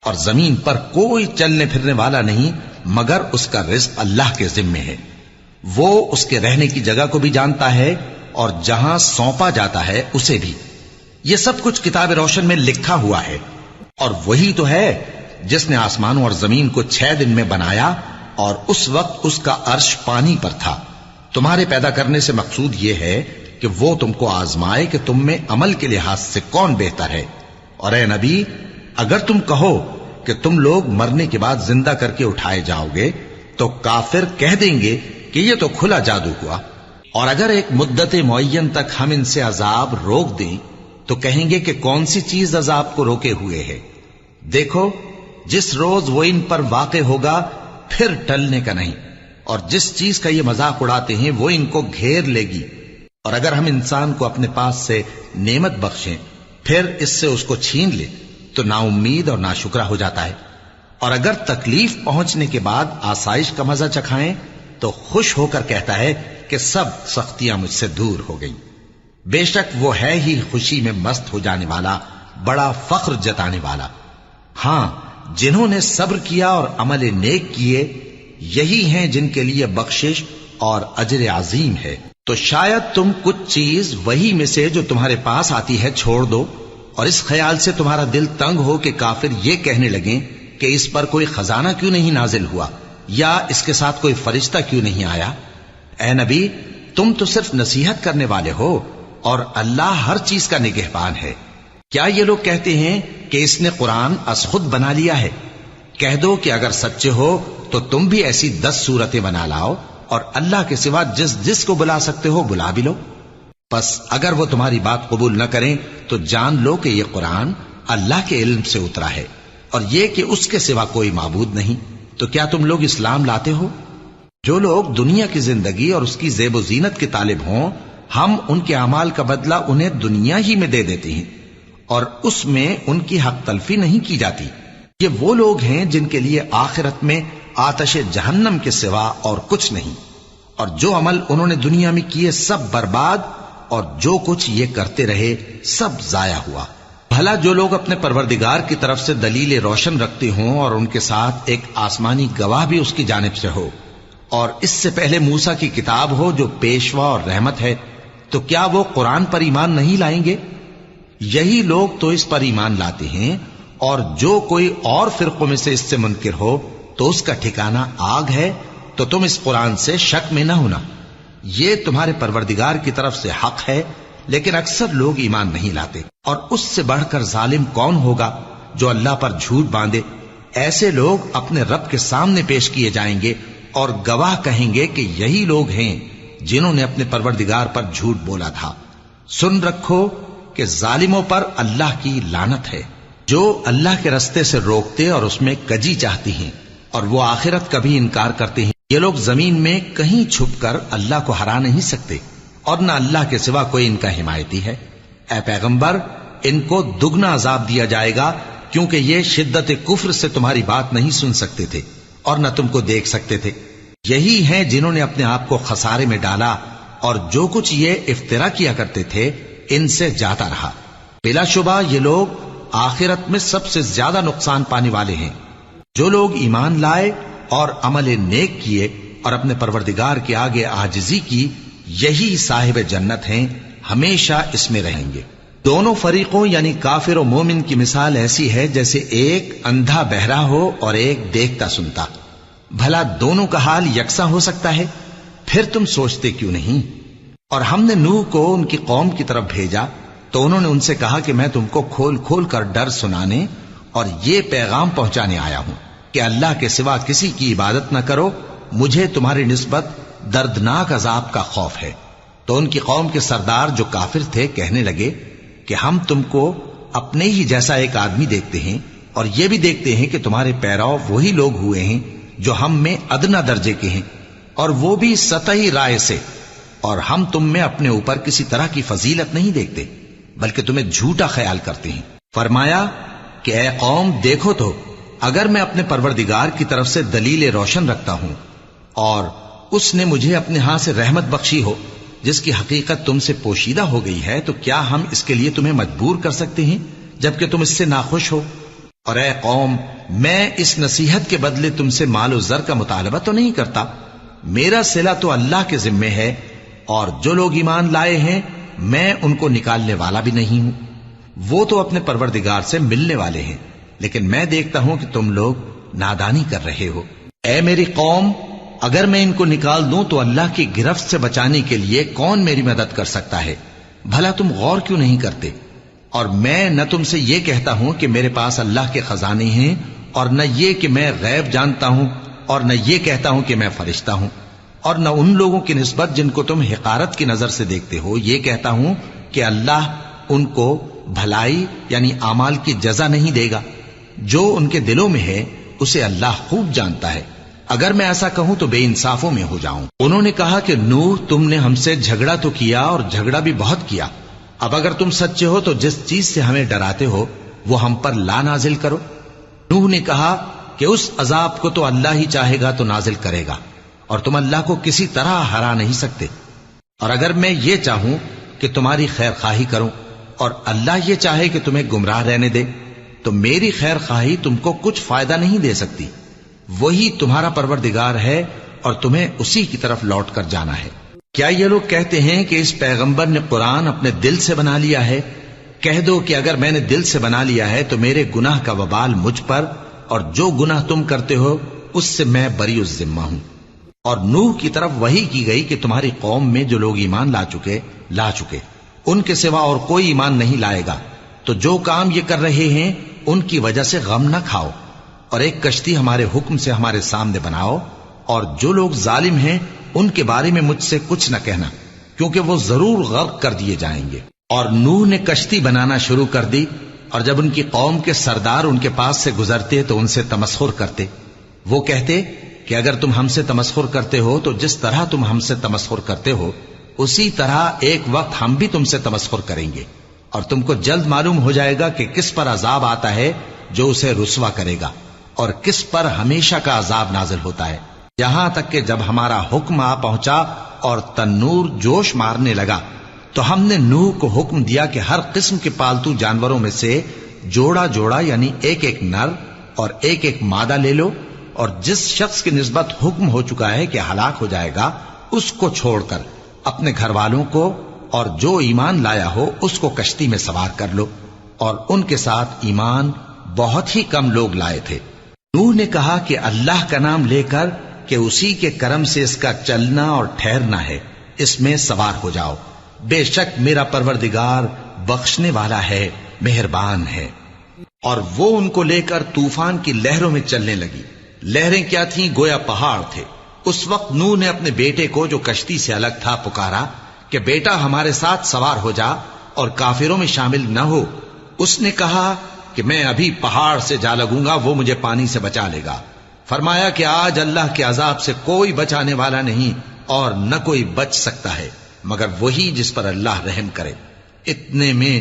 اور زمین پر کوئی چلنے پھرنے والا نہیں مگر اس کا رزق اللہ کے ذمے ہے. وہ اس کے رہنے کی جگہ کو بھی جانتا ہے اور جہاں سونپا جاتا ہے اسے بھی. یہ سب کچھ کتاب روشن میں لکھا ہوا ہے. اور وہی تو ہے جس نے آسمانوں اور زمین کو 6 دن میں بنایا اور اس وقت اس کا عرش پانی پر تھا. تمہارے پیدا کرنے سے مقصود یہ ہے کہ وہ تم کو آزمائے کہ تم میں عمل کے لحاظ سے کون بہتر ہے. اور اے نبی، اگر تم کہو کہ تم لوگ مرنے کے بعد زندہ کر کے اٹھائے جاؤ گے تو کافر کہہ دیں گے کہ یہ تو کھلا جادو ہوا. اور اگر ایک مدت معین تک ہم ان سے عذاب روک دیں تو کہیں گے کہ کون سی چیز عذاب کو روکے ہوئے ہے. دیکھو، جس روز وہ ان پر واقع ہوگا پھر ٹلنے کا نہیں، اور جس چیز کا یہ مذاق اڑاتے ہیں وہ ان کو گھیر لے گی. اور اگر ہم انسان کو اپنے پاس سے نعمت بخشیں پھر اس سے اس کو چھین لے تو نا امید اور ناشکرا ہو جاتا ہے. اور اگر تکلیف پہنچنے کے بعد آسائش کا مزہ چکھائیں تو خوش ہو کر کہتا ہے کہ سب سختیاں مجھ سے دور ہو گئیں. بے شک وہ ہے ہی خوشی میں مست ہو جانے والا، بڑا فخر جتانے والا. ہاں، جنہوں نے صبر کیا اور عمل نیک کیے یہی ہیں جن کے لیے بخشش اور اجر عظیم ہے. تو شاید تم کچھ چیز وہی میں سے جو تمہارے پاس آتی ہے چھوڑ دو، اور اس خیال سے تمہارا دل تنگ ہو کہ کافر یہ کہنے لگیں کہ اس پر کوئی خزانہ کیوں نہیں نازل ہوا یا اس کے ساتھ کوئی فرشتہ کیوں نہیں آیا. اے نبی، تم تو صرف نصیحت کرنے والے ہو اور اللہ ہر چیز کا نگہبان ہے. کیا یہ لوگ کہتے ہیں کہ اس نے قرآن از خود بنا لیا ہے؟ کہہ دو کہ اگر سچے ہو تو تم بھی ایسی 10 صورتیں بنا لاؤ اور اللہ کے سوا جس جس کو بلا سکتے ہو بلا بھی لو. پس اگر وہ تمہاری بات قبول نہ کریں تو جان لو کہ یہ قرآن اللہ کے علم سے اترا ہے اور یہ کہ اس کے سوا کوئی معبود نہیں. تو کیا تم لوگ اسلام لاتے ہو؟ جو لوگ دنیا کی زندگی اور اس کی زیب و زینت کے طالب ہوں، ہم ان کے اعمال کا بدلہ انہیں دنیا ہی میں دے دیتے ہیں اور اس میں ان کی حق تلفی نہیں کی جاتی. یہ وہ لوگ ہیں جن کے لیے آخرت میں آتش جہنم کے سوا اور کچھ نہیں، اور جو عمل انہوں نے دنیا میں کیے سب برباد، اور جو کچھ یہ کرتے رہے سب ضائع ہوا. بھلا جو لوگ اپنے پروردگار کی طرف سے دلیل روشن رکھتے ہوں اور ان کے ساتھ ایک آسمانی گواہ بھی اس کی جانب سے ہو، اور اس سے پہلے موسیٰ کی کتاب ہو جو پیشوا اور رحمت ہے، تو کیا وہ قرآن پر ایمان نہیں لائیں گے؟ یہی لوگ تو اس پر ایمان لاتے ہیں، اور جو کوئی اور فرقوں میں سے اس سے منکر ہو تو اس کا ٹھکانہ آگ ہے. تو تم اس قرآن سے شک میں نہ ہونا، یہ تمہارے پروردگار کی طرف سے حق ہے، لیکن اکثر لوگ ایمان نہیں لاتے. اور اس سے بڑھ کر ظالم کون ہوگا جو اللہ پر جھوٹ باندھے؟ ایسے لوگ اپنے رب کے سامنے پیش کیے جائیں گے اور گواہ کہیں گے کہ یہی لوگ ہیں جنہوں نے اپنے پروردگار پر جھوٹ بولا تھا. سن رکھو کہ ظالموں پر اللہ کی لعنت ہے، جو اللہ کے رستے سے روکتے اور اس میں کجی چاہتی ہیں اور وہ آخرت کا بھی انکار کرتے ہیں. یہ لوگ زمین میں کہیں چھپ کر اللہ کو ہرا نہیں سکتے اور نہ اللہ کے سوا کوئی ان کا حمایتی ہے. اے پیغمبر، ان کو دگنا عذاب دیا جائے گا کیونکہ یہ شدت کفر سے تمہاری بات نہیں سن سکتے تھے اور نہ تم کو دیکھ سکتے تھے. یہی ہیں جنہوں نے اپنے آپ کو خسارے میں ڈالا اور جو کچھ یہ افترا کیا کرتے تھے ان سے جاتا رہا. بلا شبہ یہ لوگ آخرت میں سب سے زیادہ نقصان پانے والے ہیں. جو لوگ ایمان لائے اور عمل نیک کیے اور اپنے پروردگار کے آگے عاجزی کی، یہی صاحب جنت ہیں، ہمیشہ اس میں رہیں گے. دونوں فریقوں یعنی کافر و مومن کی مثال ایسی ہے جیسے ایک اندھا بہرا ہو اور ایک دیکھتا سنتا. بھلا دونوں کا حال یکساں ہو سکتا ہے؟ پھر تم سوچتے کیوں نہیں؟ اور ہم نے نوح کو ان کی قوم کی طرف بھیجا تو انہوں نے ان سے کہا کہ میں تم کو کھول کھول کر ڈر سنانے اور یہ پیغام پہنچانے آیا ہوں کہ اللہ کے سوا کسی کی عبادت نہ کرو، مجھے تمہاری نسبت دردناک عذاب کا خوف ہے. تو ان کی قوم کے سردار جو کافر تھے کہنے لگے کہ ہم تم کو اپنے ہی جیسا ایک آدمی دیکھتے ہیں اور یہ بھی دیکھتے ہیں کہ تمہارے پیرو وہی لوگ ہوئے ہیں جو ہم میں ادنا درجے کے ہیں، اور وہ بھی سطحی رائے سے، اور ہم تم میں اپنے اوپر کسی طرح کی فضیلت نہیں دیکھتے بلکہ تمہیں جھوٹا خیال کرتے ہیں. فرمایا کہ اے قوم، دیکھو تو اگر میں اپنے پروردگار کی طرف سے دلیل روشن رکھتا ہوں اور اس نے مجھے اپنے ہاں سے رحمت بخشی ہو جس کی حقیقت تم سے پوشیدہ ہو گئی ہے، تو کیا ہم اس کے لیے تمہیں مجبور کر سکتے ہیں جبکہ تم اس سے ناخوش ہو؟ اور اے قوم، میں اس نصیحت کے بدلے تم سے مال و زر کا مطالبہ تو نہیں کرتا، میرا صلہ تو اللہ کے ذمے ہے، اور جو لوگ ایمان لائے ہیں میں ان کو نکالنے والا بھی نہیں ہوں، وہ تو اپنے پروردگار سے ملنے والے ہیں، لیکن میں دیکھتا ہوں کہ تم لوگ نادانی کر رہے ہو۔ اے میری قوم، اگر میں ان کو نکال دوں تو اللہ کی گرفت سے بچانے کے لیے کون میری مدد کر سکتا ہے؟ بھلا تم غور کیوں نہیں کرتے؟ اور میں نہ تم سے یہ کہتا ہوں کہ میرے پاس اللہ کے خزانے ہیں، اور نہ یہ کہ میں غیب جانتا ہوں، اور نہ یہ کہتا ہوں کہ میں فرشتہ ہوں، اور نہ ان لوگوں کی نسبت جن کو تم حقارت کی نظر سے دیکھتے ہو یہ کہتا ہوں کہ اللہ ان کو بھلائی یعنی اعمال کی جزا نہیں دے گا۔ جو ان کے دلوں میں ہے اسے اللہ خوب جانتا ہے، اگر میں ایسا کہوں تو بے انصافوں میں ہو جاؤں۔ انہوں نے کہا کہ نوح، تم نے ہم سے جھگڑا تو کیا اور جھگڑا بھی بہت کیا، اب اگر تم سچے ہو تو جس چیز سے ہمیں ڈراتے ہو وہ ہم پر لا نازل کرو۔ نوح نے کہا کہ اس عذاب کو تو اللہ ہی چاہے گا تو نازل کرے گا، اور تم اللہ کو کسی طرح ہرا نہیں سکتے، اور اگر میں یہ چاہوں کہ تمہاری خیر خواہی کروں اور اللہ یہ چاہے کہ تمہیں گمراہ رہنے دے تو میری خیر خواہی تم کو کچھ فائدہ نہیں دے سکتی، وہی تمہارا پروردگار ہے اور تمہیں اسی کی طرف لوٹ کر جانا ہے۔ کیا یہ لوگ کہتے ہیں کہ اس پیغمبر نے قرآن اپنے دل سے بنا لیا ہے؟ کہہ دو کہ اگر میں نے دل سے بنا لیا ہے تو میرے گناہ کا وبال مجھ پر، اور جو گناہ تم کرتے ہو اس سے میں بری الذمہ ہوں۔ اور نوح کی طرف وحی کی گئی کہ تمہاری قوم میں جو لوگ ایمان لا چکے ان کے سوا اور کوئی ایمان نہیں لائے گا، تو جو کام یہ کر رہے ہیں ان کی وجہ سے غم نہ کھاؤ، اور ایک کشتی ہمارے حکم سے ہمارے سامنے بناؤ، اور جو لوگ ظالم ہیں ان کے بارے میں مجھ سے کچھ نہ کہنا، کیونکہ وہ ضرور غرق کر دیے جائیں گے۔ اور نوح نے کشتی بنانا شروع کر دی، اور جب ان کی قوم کے سردار ان کے پاس سے گزرتے تو ان سے تمسخر کرتے۔ وہ کہتے کہ اگر تم ہم سے تمسخر کرتے ہو تو جس طرح تم ہم سے تمسخر کرتے ہو اسی طرح ایک وقت ہم بھی تم سے تمسخر کریں گے، اور تم کو جلد معلوم ہو جائے گا کہ کس پر عذاب آتا ہے جو اسے رسوا کرے گا، اور کس پر ہمیشہ کا عذاب نازل ہوتا ہے۔ یہاں تک کہ جب ہمارا حکم آ پہنچا اور تنور جوش مارنے لگا تو ہم نے نوح کو حکم دیا کہ ہر قسم کے پالتو جانوروں میں سے جوڑا جوڑا یعنی ایک ایک نر اور ایک ایک مادہ لے لو، اور جس شخص کی نسبت حکم ہو چکا ہے کہ ہلاک ہو جائے گا اس کو چھوڑ کر اپنے گھر والوں کو اور جو ایمان لایا ہو اس کو کشتی میں سوار کر لو، اور ان کے ساتھ ایمان بہت ہی کم لوگ لائے تھے۔ نوح نے کہا کہ اللہ کا نام لے کر کہ اسی کے کرم سے اس کا چلنا اور ٹھہرنا ہے، اس میں سوار ہو جاؤ، بے شک میرا پروردگار بخشنے والا ہے، مہربان ہے۔ اور وہ ان کو لے کر طوفان کی لہروں میں چلنے لگی۔ لہریں کیا تھیں؟ گویا پہاڑ تھے۔ اس وقت نوح نے اپنے بیٹے کو جو کشتی سے الگ تھا پکارا کہ بیٹا ہمارے ساتھ سوار ہو جا اور کافروں میں شامل نہ ہو۔ اس نے کہا کہ میں ابھی پہاڑ سے جا لگوں گا، وہ مجھے پانی سے بچا لے گا۔ فرمایا کہ آج اللہ کے عذاب سے کوئی بچانے والا نہیں اور نہ کوئی بچ سکتا ہے مگر وہی جس پر اللہ رحم کرے۔ اتنے میں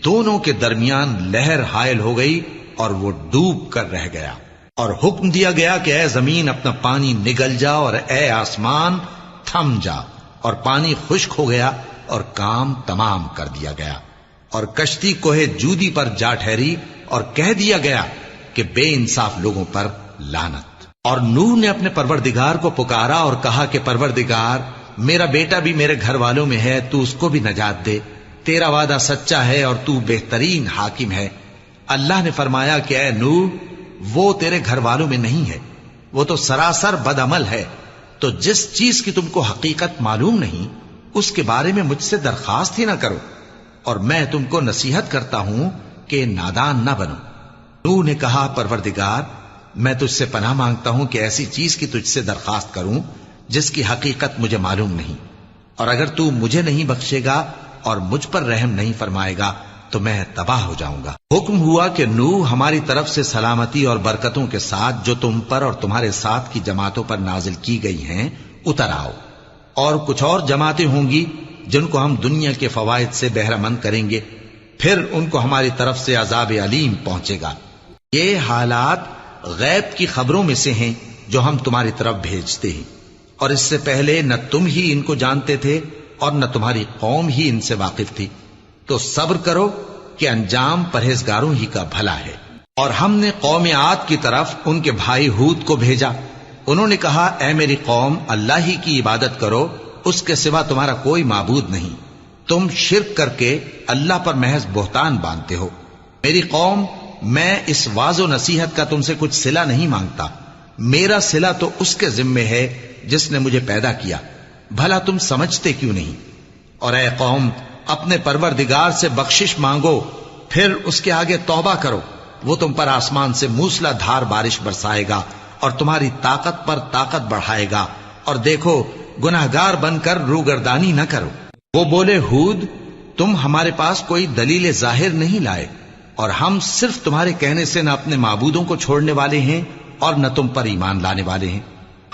دونوں کے درمیان لہر حائل ہو گئی اور وہ ڈوب کر رہ گیا، اور حکم دیا گیا کہ اے زمین اپنا پانی نگل جا اور اے آسمان تھم جا، اور پانی خشک ہو گیا اور کام تمام کر دیا گیا، اور کشتی کوہ جودی پر جا ٹھہری، اور کہہ دیا گیا کہ بے انصاف لوگوں پر لعنت۔ اور نوح نے اپنے پروردگار کو پکارا اور کہا کہ پروردگار، میرا بیٹا بھی میرے گھر والوں میں ہے، تو اس کو بھی نجات دے، تیرا وعدہ سچا ہے اور تو بہترین حاکم ہے۔ اللہ نے فرمایا کہ اے نوح، وہ تیرے گھر والوں میں نہیں ہے، وہ تو سراسر بد عمل ہے، تو جس چیز کی تم کو حقیقت معلوم نہیں اس کے بارے میں مجھ سے درخواست ہی نہ کرو، اور میں تم کو نصیحت کرتا ہوں کہ نادان نہ بنو۔ نوح نے کہا پروردگار، میں تجھ سے پناہ مانگتا ہوں کہ ایسی چیز کی تجھ سے درخواست کروں جس کی حقیقت مجھے معلوم نہیں، اور اگر تو مجھے نہیں بخشے گا اور مجھ پر رحم نہیں فرمائے گا تو میں تباہ ہو جاؤں گا۔ حکم ہوا کہ نوح ہماری طرف سے سلامتی اور برکتوں کے ساتھ جو تم پر اور تمہارے ساتھ کی جماعتوں پر نازل کی گئی ہیں اتر آؤ، اور کچھ اور جماعتیں ہوں گی جن کو ہم دنیا کے فوائد سے بہرہ مند کریں گے، پھر ان کو ہماری طرف سے عذاب علیم پہنچے گا۔ یہ حالات غیب کی خبروں میں سے ہیں جو ہم تمہاری طرف بھیجتے ہیں، اور اس سے پہلے نہ تم ہی ان کو جانتے تھے اور نہ تمہاری قوم ہی ان سے واقف تھی، تو صبر کرو کہ انجام پرہیزگاروں ہی کا بھلا ہے۔ اور ہم نے قوم عاد کی طرف ان کے بھائی ہود کو بھیجا. انہوں نے کہا اے میری قوم اللہ ہی کی عبادت کرو، اس کے سوا تمہارا کوئی معبود نہیں. تم شرک کر کے اللہ پر محض بہتان باندھتے ہو. میری قوم میں اس واعظ و نصیحت کا تم سے کچھ صلہ نہیں مانگتا. میرا صلہ تو اس کے ذمے ہے جس نے مجھے پیدا کیا. بھلا تم سمجھتے کیوں نہیں؟ اور اے قوم اپنے پروردگار سے بخشش مانگو، پھر اس کے آگے توبہ کرو. وہ تم پر آسمان سے موسلا دھار بارش برسائے گا اور تمہاری طاقت پر طاقت بڑھائے گا. اور دیکھو گناہگار بن کر روگردانی نہ کرو. وہ بولے ہود تم ہمارے پاس کوئی دلیل ظاہر نہیں لائے، اور ہم صرف تمہارے کہنے سے نہ اپنے معبودوں کو چھوڑنے والے ہیں اور نہ تم پر ایمان لانے والے ہیں.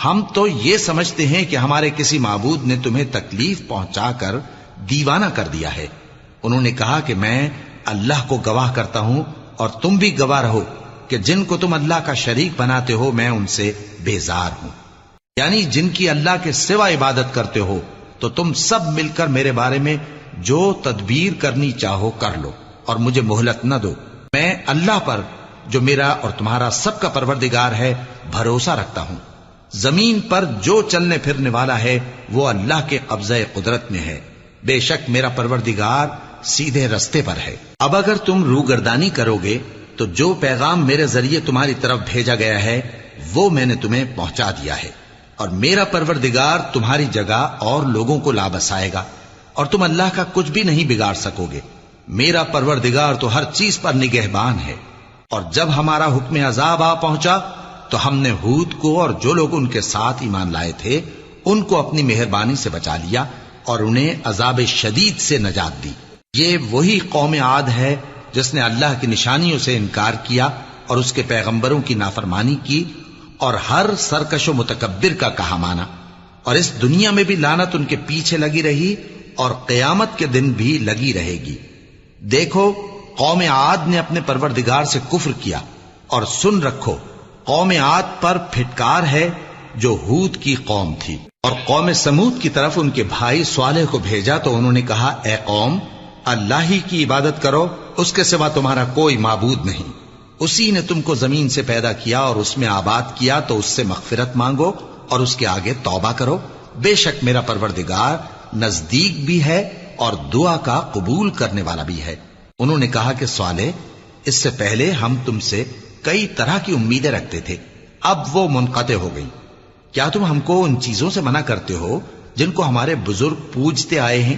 ہم تو یہ سمجھتے ہیں کہ ہمارے کسی معبود نے تمہیں تکلیف پہنچا کر دیوانہ کر دیا ہے. انہوں نے کہا کہ میں اللہ کو گواہ کرتا ہوں اور تم بھی گواہ رہو کہ جن کو تم اللہ کا شریک بناتے ہو میں ان سے بیزار ہوں. یعنی جن کی اللہ کے سوا عبادت کرتے ہو تو تم سب مل کر میرے بارے میں جو تدبیر کرنی چاہو کر لو اور مجھے مہلت نہ دو. میں اللہ پر جو میرا اور تمہارا سب کا پروردگار ہے بھروسہ رکھتا ہوں. زمین پر جو چلنے پھرنے والا ہے وہ اللہ کے قبضہ قدرت میں ہے. بے شک میرا پروردگار سیدھے رستے پر ہے. اب اگر تم روگردانی کرو گے تو جو پیغام میرے ذریعے تمہاری طرف بھیجا گیا ہے وہ میں نے تمہیں پہنچا دیا ہے، اور میرا پروردگار تمہاری جگہ اور لوگوں کو لا بسائے گا، اور تم اللہ کا کچھ بھی نہیں بگاڑ سکو گے. میرا پروردگار تو ہر چیز پر نگہبان ہے. اور جب ہمارا حکم عذاب آ پہنچا تو ہم نے ہود کو اور جو لوگ ان کے ساتھ ایمان لائے تھے ان کو اپنی مہربانی سے بچا لیا اور انہیں عذاب شدید سے نجات دی. یہ وہی قوم عاد ہے جس نے اللہ کی نشانیوں سے انکار کیا اور اس کے پیغمبروں کی نافرمانی کی اور ہر سرکش و متکبر کا کہا مانا. اور اس دنیا میں بھی لعنت ان کے پیچھے لگی رہی اور قیامت کے دن بھی لگی رہے گی. دیکھو قوم عاد نے اپنے پروردگار سے کفر کیا، اور سن رکھو قوم عاد پر پھٹکار ہے جو ہود کی قوم تھی. اور قوم سمود کی طرف ان کے بھائی صالح کو بھیجا تو انہوں نے کہا اے قوم اللہ ہی کی عبادت کرو، اس کے سوا تمہارا کوئی معبود نہیں. اسی نے تم کو زمین سے پیدا کیا اور اس میں آباد کیا، تو اس سے مغفرت مانگو اور اس کے آگے توبہ کرو. بے شک میرا پروردگار نزدیک بھی ہے اور دعا کا قبول کرنے والا بھی ہے. انہوں نے کہا کہ صالح اس سے پہلے ہم تم سے کئی طرح کی امیدیں رکھتے تھے، اب وہ منقطع ہو گئی. کیا تم ہم کو ان چیزوں سے منع کرتے ہو جن کو ہمارے بزرگ پوجتے آئے ہیں؟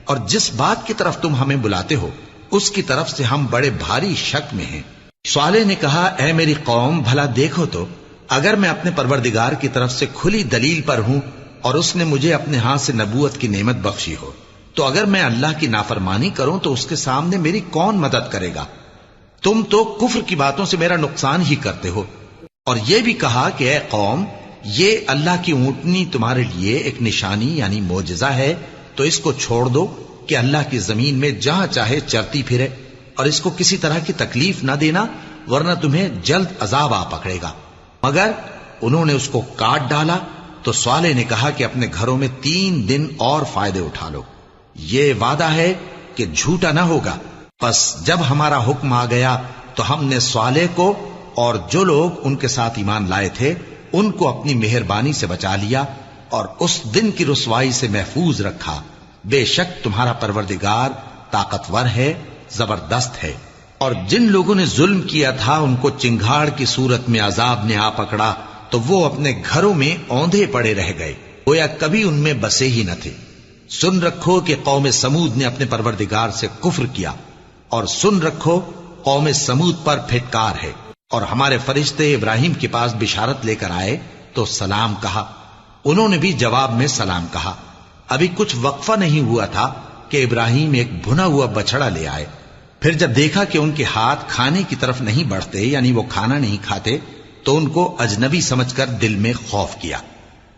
اور جس بات کی طرف تم ہمیں بلاتے ہو اس کی طرف سے ہم بڑے بھاری شک میں ہیں. صالح نے کہا اے میری قوم بھلا دیکھو تو اگر میں اپنے پروردگار کی طرف سے کھلی دلیل پر ہوں اور اس نے مجھے اپنے ہاتھ سے نبوت کی نعمت بخشی ہو، تو اگر میں اللہ کی نافرمانی کروں تو اس کے سامنے میری کون مدد کرے گا؟ تم تو کفر کی باتوں سے میرا نقصان ہی کرتے ہو. اور یہ بھی کہا کہ اے قوم یہ اللہ کی اونٹنی تمہارے لیے ایک نشانی یعنی معجزہ ہے، تو اس کو چھوڑ دو کہ اللہ کی زمین میں جہاں چاہے چرتی پھرے، اور اس کو کسی طرح کی تکلیف نہ دینا ورنہ تمہیں جلد عذاب آ پکڑے گا. مگر انہوں نے اس کو کاٹ ڈالا. تو صالح نے کہا کہ اپنے گھروں میں 3 دن اور فائدے اٹھا لو، یہ وعدہ ہے کہ جھوٹا نہ ہوگا. پس جب ہمارا حکم آ گیا تو ہم نے صالح کو اور جو لوگ ان کے ساتھ ایمان لائے تھے ان کو اپنی مہربانی سے بچا لیا اور اس دن کی رسوائی سے محفوظ رکھا. بے شک تمہارا پروردگار طاقتور ہے، زبردست ہے. اور جن لوگوں نے ظلم کیا تھا ان کو چنگھاڑ کی صورت میں عذاب نے آ پکڑا تو وہ اپنے گھروں میں اوندھے پڑے رہ گئے، گویا کبھی ان میں بسے ہی نہ تھے. سن رکھو کہ قوم سمود نے اپنے پروردگار سے کفر کیا، اور سن رکھو قوم سمود پر پھٹکار ہے. اور ہمارے فرشتے ابراہیم کے پاس بشارت لے کر آئے تو سلام کہا، انہوں نے بھی جواب میں سلام کہا. ابھی کچھ وقفہ نہیں ہوا تھا کہ ابراہیم ایک بھنا ہوا بچڑا لے آئے. پھر جب دیکھا کہ ان کے ہاتھ کھانے کی طرف نہیں بڑھتے یعنی وہ کھانا نہیں کھاتے تو ان کو اجنبی سمجھ کر دل میں خوف کیا.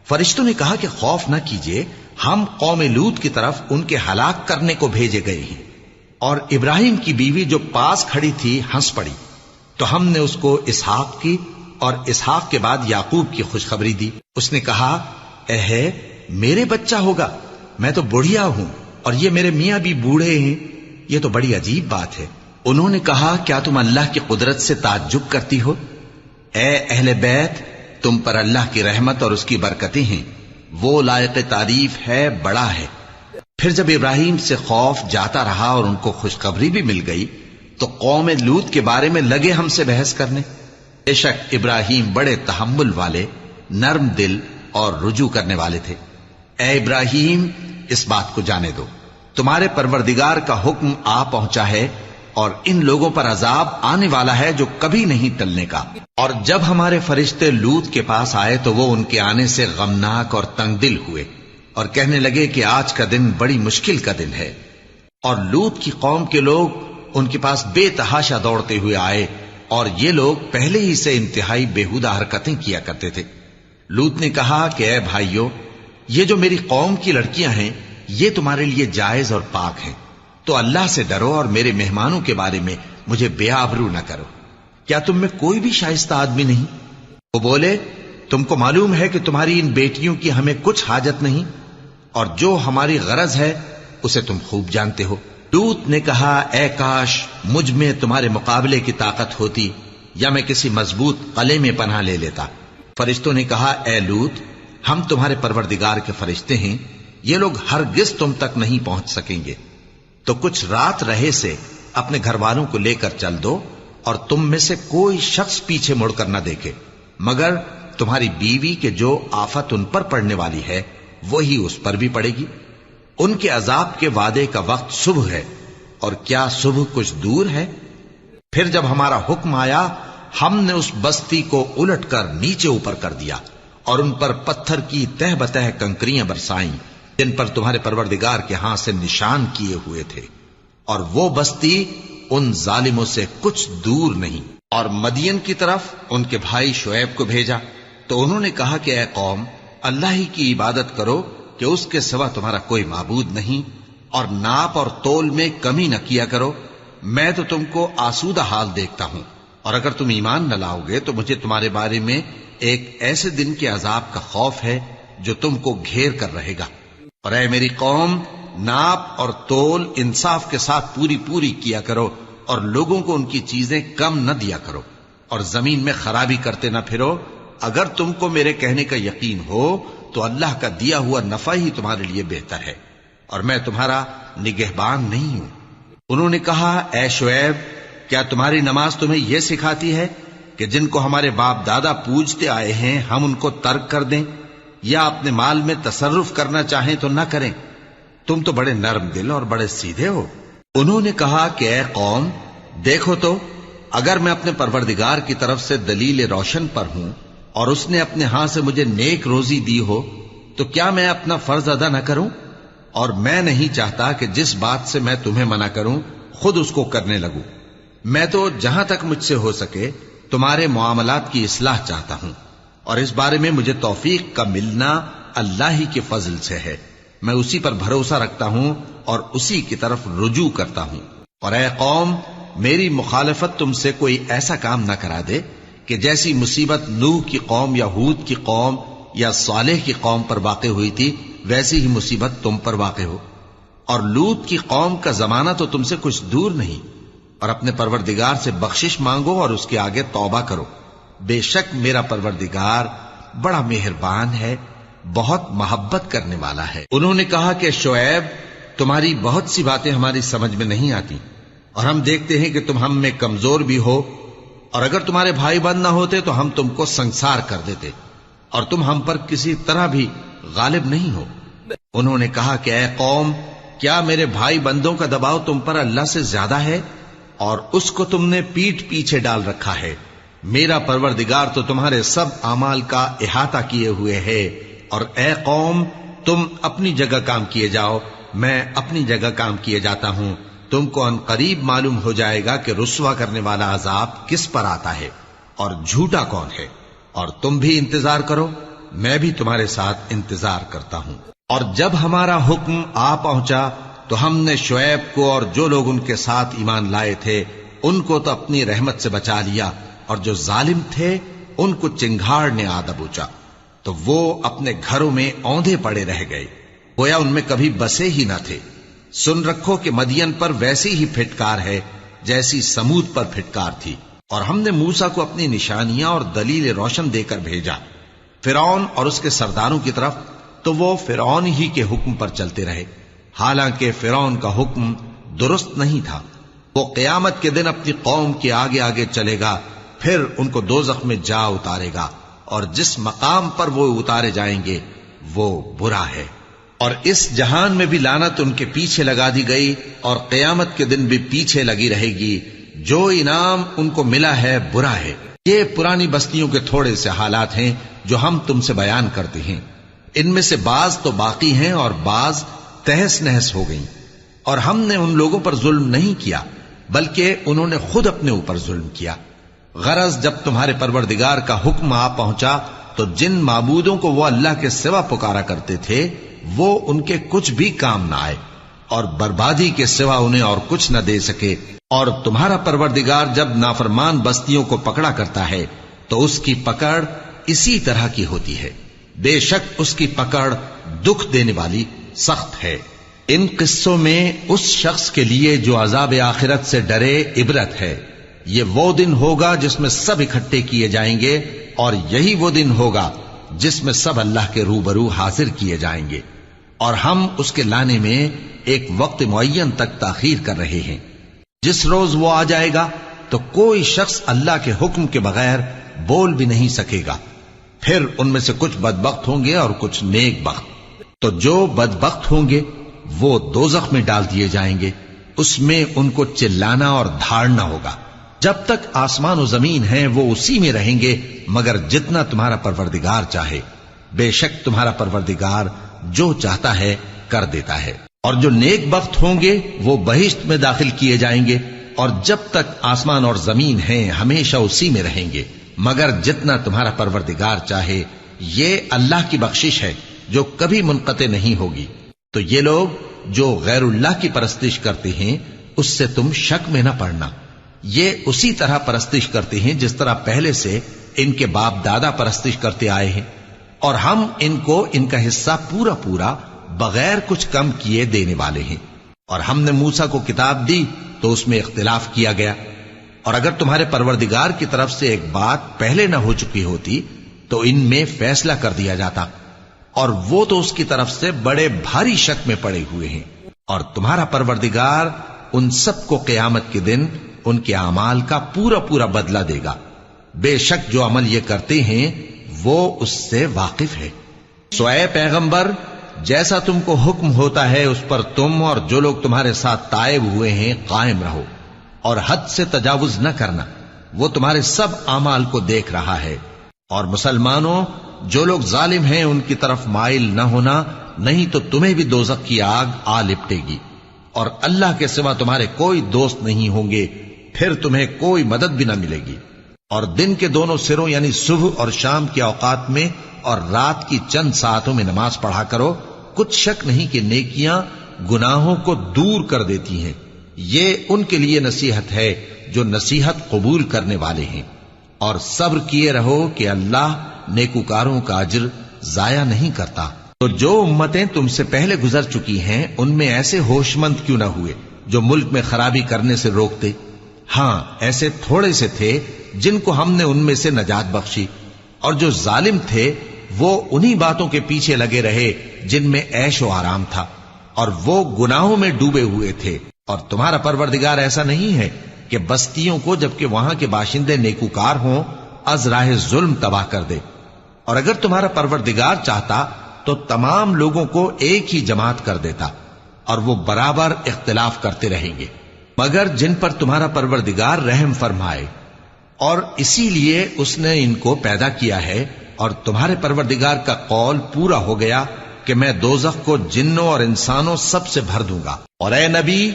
فرشتوں نے کہا کہ خوف نہ کیجیے، ہم قوم لوط کی طرف ان کے ہلاک کرنے کو بھیجے گئے ہیں. اور ابراہیم کی بیوی جو پاس کھڑی تھی ہنس پڑی تو ہم نے اس کو اسحاق کی اور اسحاق کے بعد یعقوب کی خوشخبری دی. اس نے کہا اے میرے بچہ ہوگا، میں تو بڑھیا ہوں اور یہ میرے میاں بھی بوڑھے ہیں، یہ تو بڑی عجیب بات ہے. انہوں نے کہا کیا تم اللہ کی قدرت سے تعجب کرتی ہو؟ اے اہل بیت، تم پر اللہ کی رحمت اور اس کی برکتیں ہیں، وہ لائق تعریف ہے، بڑا ہے۔ پھر جب ابراہیم سے خوف جاتا رہا اور ان کو خوشخبری بھی مل گئی تو قوم لوط کے بارے میں لگے ہم سے بحث کرنے۔ بے شک ابراہیم بڑے تحمل والے، نرم دل اور رجوع کرنے والے تھے۔ اے ابراہیم، اس بات کو جانے دو، تمہارے پروردگار کا حکم آ پہنچا ہے اور ان لوگوں پر عذاب آنے والا ہے جو کبھی نہیں ٹلنے کا۔ اور جب ہمارے فرشتے لوط کے پاس آئے تو وہ ان کے آنے سے غمناک اور تنگ دل ہوئے اور کہنے لگے کہ آج کا دن بڑی مشکل کا دن ہے۔ اور لوط کی قوم کے لوگ ان کے پاس بے تحاشا دوڑتے ہوئے آئے اور یہ لوگ پہلے ہی سے انتہائی بےہودہ حرکتیں کیا کرتے تھے۔ لوط نے کہا کہ اے بھائیو، یہ جو میری قوم کی لڑکیاں ہیں یہ تمہارے لیے جائز اور پاک ہیں، تو اللہ سے ڈرو اور میرے مہمانوں کے بارے میں مجھے بے آبرو نہ کرو۔ کیا تم میں کوئی بھی شائستہ آدمی نہیں؟ وہ بولے تم کو معلوم ہے کہ تمہاری ان بیٹیوں کی ہمیں کچھ حاجت نہیں، اور جو ہماری غرض ہے اسے تم خوب جانتے ہو۔ لوط نے کہا اے کاش مجھ میں تمہارے مقابلے کی طاقت ہوتی یا میں کسی مضبوط قلعے میں پناہ لے لیتا۔ فرشتوں نے کہا اے لوط، ہم تمہارے پروردگار کے فرشتے ہیں، یہ لوگ ہرگز تم تک نہیں پہنچ سکیں گے، تو کچھ رات رہے سے اپنے گھر والوں کو لے کر چل دو اور تم میں سے کوئی شخص پیچھے مڑ کر نہ دیکھے مگر تمہاری بیوی کے جو آفت ان پر پڑنے والی ہے وہی اس پر بھی پڑے گی۔ ان کے عذاب کے وعدے کا وقت صبح ہے، اور کیا صبح کچھ دور ہے؟ پھر جب ہمارا حکم آیا ہم نے اس بستی کو الٹ کر نیچے اوپر کر دیا اور ان پر پتھر کی تہ بتہ کنکریاں برسائیں جن پر تمہارے پروردگار کے ہاں سے نشان کیے ہوئے تھے، اور وہ بستی ان ظالموں سے کچھ دور نہیں۔ اور مدین کی طرف ان کے بھائی شعیب کو بھیجا تو انہوں نے کہا کہ اے قوم، اللہ ہی کی عبادت کرو کہ اس کے سوا تمہارا کوئی معبود نہیں، اور ناپ اور تول میں کمی نہ کیا کرو، میں تو تم کو آسودہ حال دیکھتا ہوں، اور اگر تم ایمان نہ لاؤ گے تو مجھے تمہارے بارے میں ایک ایسے دن کے عذاب کا خوف ہے جو تم کو گھیر کر رہے گا۔ اور اے میری قوم، ناپ اور تول انصاف کے ساتھ پوری پوری کیا کرو، اور لوگوں کو ان کی چیزیں کم نہ دیا کرو، اور زمین میں خرابی کرتے نہ پھرو۔ اگر تم کو میرے کہنے کا یقین ہو تو اللہ کا دیا ہوا نفع ہی تمہارے لیے بہتر ہے، اور میں تمہارا نگہبان نہیں ہوں۔ انہوں نے کہا اے شعیب، کیا تمہاری نماز تمہیں یہ سکھاتی ہے کہ جن کو ہمارے باپ دادا پوجتے آئے ہیں ہم ان کو ترک کر دیں، یا اپنے مال میں تصرف کرنا چاہیں تو نہ کریں؟ تم تو بڑے نرم دل اور بڑے سیدھے ہو۔ انہوں نے کہا کہ اے قوم، دیکھو تو اگر میں اپنے پروردگار کی طرف سے دلیل روشن پر ہوں اور اس نے اپنے ہاں سے مجھے نیک روزی دی ہو تو کیا میں اپنا فرض ادا نہ کروں؟ اور میں نہیں چاہتا کہ جس بات سے میں تمہیں منع کروں خود اس کو کرنے لگوں۔ میں تو جہاں تک مجھ سے ہو سکے تمہارے معاملات کی اصلاح چاہتا ہوں، اور اس بارے میں مجھے توفیق کا ملنا اللہ ہی کے فضل سے ہے۔ میں اسی پر بھروسہ رکھتا ہوں اور اسی کی طرف رجوع کرتا ہوں۔ اور اے قوم، میری مخالفت تم سے کوئی ایسا کام نہ کرا دے کہ جیسی مصیبت نوح کی قوم یا ہود کی قوم یا صالح کی قوم پر واقع ہوئی تھی ویسی ہی مصیبت تم پر واقع ہو۔ اور لوط کی قوم کا زمانہ تو تم سے کچھ دور نہیں، اور اپنے پروردگار سے بخشش مانگو اور اس کے آگے توبہ کرو، بے شک میرا پروردگار بڑا مہربان ہے، بہت محبت کرنے والا ہے۔ انہوں نے کہا کہ شعیب، تمہاری بہت سی باتیں ہماری سمجھ میں نہیں آتی، اور ہم دیکھتے ہیں کہ تم ہم میں کمزور بھی ہو، اور اگر تمہارے بھائی بند نہ ہوتے تو ہم تم کو سنسار کر دیتے، اور تم ہم پر کسی طرح بھی غالب نہیں ہو۔ انہوں نے کہا کہ اے قوم، کیا میرے بھائی بندوں کا دباؤ تم پر اللہ سے زیادہ ہے، اور اس کو تم نے پیٹھ پیچھے ڈال رکھا ہے؟ میرا پروردگار تو تمہارے سب اعمال کا احاطہ کیے ہوئے ہے۔ اور اے قوم، تم اپنی جگہ کام کیے جاؤ، میں اپنی جگہ کام کیے جاتا ہوں۔ تم کو ان قریب معلوم ہو جائے گا کہ رسوا کرنے والا عذاب کس پر آتا ہے اور جھوٹا کون ہے، اور تم بھی انتظار کرو، میں بھی تمہارے ساتھ انتظار کرتا ہوں۔ اور جب ہمارا حکم آ پہنچا تو ہم نے شعیب کو اور جو لوگ ان کے ساتھ ایمان لائے تھے ان کو تو اپنی رحمت سے بچا لیا، اور جو ظالم تھے ان کو چنگھاڑ نے آ دبوچا، تو وہ اپنے گھروں میں اوندھے پڑے رہ گئے، گویا ان میں کبھی بسے ہی نہ تھے۔ سن رکھو کہ مدین پر ویسی ہی پھٹکار ہے جیسی سمود پر پھٹکار تھی. اور ہم نے موسیٰ کو اپنی نشانیاں اور دلیل روشن دے کر بھیجا فرعون اور اس کے سرداروں کی طرف، تو وہ فرعون ہی کے حکم پر چلتے رہے، حالانکہ فرعون کا حکم درست نہیں تھا. وہ قیامت کے دن اپنی قوم کے آگے آگے چلے گا، پھر ان کو دوزخ میں جا اتارے گا، اور جس مقام پر وہ اتارے جائیں گے وہ برا ہے. اور اس جہان میں بھی لعنت ان کے پیچھے لگا دی گئی، اور قیامت کے دن بھی پیچھے لگی رہے گی. جو انعام ان کو ملا ہے برا ہے. یہ پرانی بستیوں کے تھوڑے سے حالات ہیں جو ہم تم سے بیان کرتے ہیں. ان میں سے بعض تو باقی ہیں اور بعض تہس نہس ہو گئیں. اور ہم نے ان لوگوں پر ظلم نہیں کیا بلکہ انہوں نے خود اپنے اوپر ظلم کیا. غرض جب تمہارے پروردگار کا حکم آ پہنچا تو جن معبودوں کو وہ اللہ کے سوا پکارا کرتے تھے وہ ان کے کچھ بھی کام نہ آئے، اور بربادی کے سوا انہیں اور کچھ نہ دے سکے. اور تمہارا پروردگار جب نافرمان بستیوں کو پکڑا کرتا ہے تو اس کی پکڑ اسی طرح کی ہوتی ہے. بے شک اس کی پکڑ دکھ دینے والی سخت ہے. ان قصوں میں اس شخص کے لیے جو عذاب آخرت سے ڈرے عبرت ہے. یہ وہ دن ہوگا جس میں سب اکٹھے کیے جائیں گے، اور یہی وہ دن ہوگا جس میں سب اللہ کے روبرو حاضر کیے جائیں گے. اور ہم اس کے لانے میں ایک وقت معین تک تاخیر کر رہے ہیں. جس روز وہ آ جائے گا تو کوئی شخص اللہ کے حکم کے بغیر بول بھی نہیں سکے گا. پھر ان میں سے کچھ بدبخت ہوں گے اور کچھ نیک بخت. تو جو بدبخت ہوں گے وہ دوزخ میں ڈال دیے جائیں گے، اس میں ان کو چلانا اور دھاڑنا ہوگا. جب تک آسمان و زمین ہیں وہ اسی میں رہیں گے مگر جتنا تمہارا پروردگار چاہے. بے شک تمہارا پروردگار جو چاہتا ہے کر دیتا ہے. اور جو نیک بخت ہوں گے وہ بہشت میں داخل کیے جائیں گے، اور جب تک آسمان اور زمین ہیں ہمیشہ اسی میں رہیں گے مگر جتنا تمہارا پروردگار چاہے. یہ اللہ کی بخشش ہے جو کبھی منقطع نہیں ہوگی. تو یہ لوگ جو غیر اللہ کی پرستش کرتے ہیں اس سے تم شک میں نہ پڑنا. یہ اسی طرح پرستش کرتے ہیں جس طرح پہلے سے ان کے باپ دادا پرستش کرتے آئے ہیں، اور ہم ان کو ان کا حصہ پورا پورا بغیر کچھ کم کیے دینے والے ہیں. اور ہم نے موسیٰ کو کتاب دی تو اس میں اختلاف کیا گیا، اور اگر تمہارے پروردگار کی طرف سے ایک بات پہلے نہ ہو چکی ہوتی تو ان میں فیصلہ کر دیا جاتا، اور وہ تو اس کی طرف سے بڑے بھاری شک میں پڑے ہوئے ہیں. اور تمہارا پروردگار ان سب کو قیامت کے دن ان کے اعمال کا پورا پورا بدلہ دے گا. بے شک جو عمل یہ کرتے ہیں وہ اس سے واقف ہے. سو اے پیغمبر، جیسا تم کو حکم ہوتا ہے اس پر تم اور جو لوگ تمہارے ساتھ تائب ہوئے ہیں قائم رہو، اور حد سے تجاوز نہ کرنا. وہ تمہارے سب اعمال کو دیکھ رہا ہے. اور مسلمانوں، جو لوگ ظالم ہیں ان کی طرف مائل نہ ہونا، نہیں تو تمہیں بھی دوزخ کی آگ آ لپٹے گی. اور اللہ کے سوا تمہارے کوئی دوست نہیں ہوں گے، پھر تمہیں کوئی مدد بھی نہ ملے گی. اور دن کے دونوں سروں یعنی صبح اور شام کے اوقات میں اور رات کی چند ساعتوں میں نماز پڑھا کرو. کچھ شک نہیں کہ نیکیاں گناہوں کو دور کر دیتی ہیں. یہ ان کے لیے نصیحت ہے جو نصیحت قبول کرنے والے ہیں. اور صبر کیے رہو کہ اللہ نیکوکاروں کا اجر ضائع نہیں کرتا. تو جو امتیں تم سے پہلے گزر چکی ہیں ان میں ایسے ہوش مند کیوں نہ ہوئے جو ملک میں خرابی کرنے سے روکتے؟ ہاں، ایسے تھوڑے سے تھے جن کو ہم نے ان میں سے نجات بخشی. اور جو ظالم تھے وہ انہی باتوں کے پیچھے لگے رہے جن میں عیش و آرام تھا، اور وہ گناہوں میں ڈوبے ہوئے تھے. اور تمہارا پروردگار ایسا نہیں ہے کہ بستیوں کو جبکہ وہاں کے باشندے نیکوکار ہوں از راہ ظلم تباہ کر دے. اور اگر تمہارا پروردگار چاہتا تو تمام لوگوں کو ایک ہی جماعت کر دیتا، اور وہ برابر اختلاف کرتے رہیں گے، مگر جن پر تمہارا پروردگار رحم فرمائے. اور اسی لیے اس نے ان کو پیدا کیا ہے. اور تمہارے پروردگار کا قول پورا ہو گیا کہ میں دوزخ کو جنوں اور انسانوں سب سے بھر دوں گا. اور اے نبی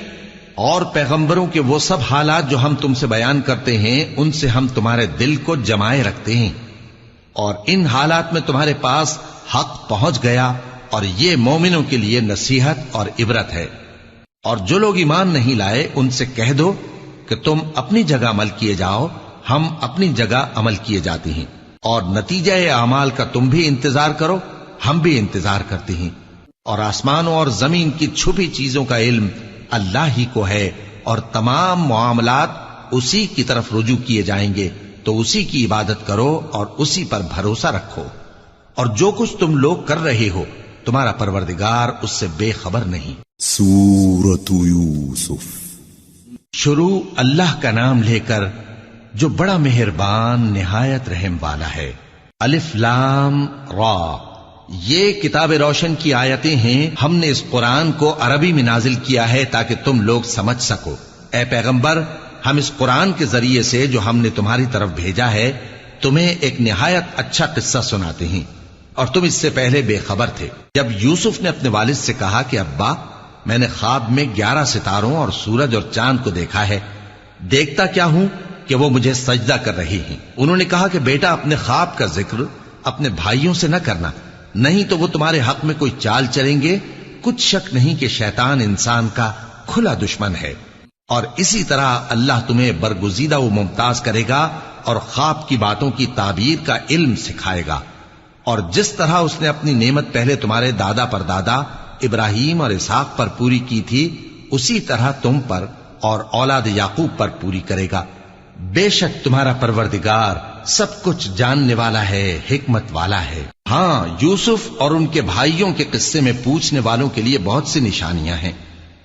اور پیغمبروں کے وہ سب حالات جو ہم تم سے بیان کرتے ہیں ان سے ہم تمہارے دل کو جمائے رکھتے ہیں. اور ان حالات میں تمہارے پاس حق پہنچ گیا، اور یہ مومنوں کے لیے نصیحت اور عبرت ہے. اور جو لوگ ایمان نہیں لائے ان سے کہہ دو کہ تم اپنی جگہ عمل کیے جاؤ، ہم اپنی جگہ عمل کیے جاتے ہیں. اور نتیجہ اعمال کا تم بھی انتظار کرو، ہم بھی انتظار کرتے ہیں. اور آسمانوں اور زمین کی چھپی چیزوں کا علم اللہ ہی کو ہے، اور تمام معاملات اسی کی طرف رجوع کیے جائیں گے، تو اسی کی عبادت کرو اور اسی پر بھروسہ رکھو، اور جو کچھ تم لوگ کر رہے ہو تمہارا پروردگار اس سے بے خبر نہیں۔ سورۃ یوسف۔ شروع اللہ کا نام لے کر جو بڑا مہربان نہایت رحم والا ہے۔ الف لام را، یہ کتاب روشن کی آیتیں ہیں۔ ہم نے اس قرآن کو عربی میں نازل کیا ہے تاکہ تم لوگ سمجھ سکو۔ اے پیغمبر، ہم اس قرآن کے ذریعے سے جو ہم نے تمہاری طرف بھیجا ہے تمہیں ایک نہایت اچھا قصہ سناتے ہیں، اور تم اس سے پہلے بے خبر تھے۔ جب یوسف نے اپنے والد سے کہا کہ ابا، میں نے خواب میں 11 ستاروں اور سورج اور چاند کو دیکھا ہے، دیکھتا کیا ہوں کہ وہ مجھے سجدہ کر رہی ہیں۔ انہوں نے کہا کہ بیٹا، اپنے خواب کا ذکر اپنے بھائیوں سے نہ کرنا، نہیں تو وہ تمہارے حق میں کوئی چال چلیں گے۔ کچھ شک نہیں کہ شیطان انسان کا کھلا دشمن ہے، اور اسی طرح اللہ تمہیں برگزیدہ و ممتاز کرے گا اور خواب کی باتوں کی تعبیر کا علم سکھائے گا، اور جس طرح اس نے اپنی نعمت پہلے تمہارے دادا پر دادا ابراہیم اور اسحاق پر پوری کی تھی، اسی طرح تم پر اور اولاد یعقوب پر پوری کرے گا۔ بے شک تمہارا پروردگار سب کچھ جاننے والا ہے، حکمت والا ہے۔ ہاں، یوسف اور ان کے بھائیوں کے قصے میں پوچھنے والوں کے لیے بہت سی نشانیاں ہیں۔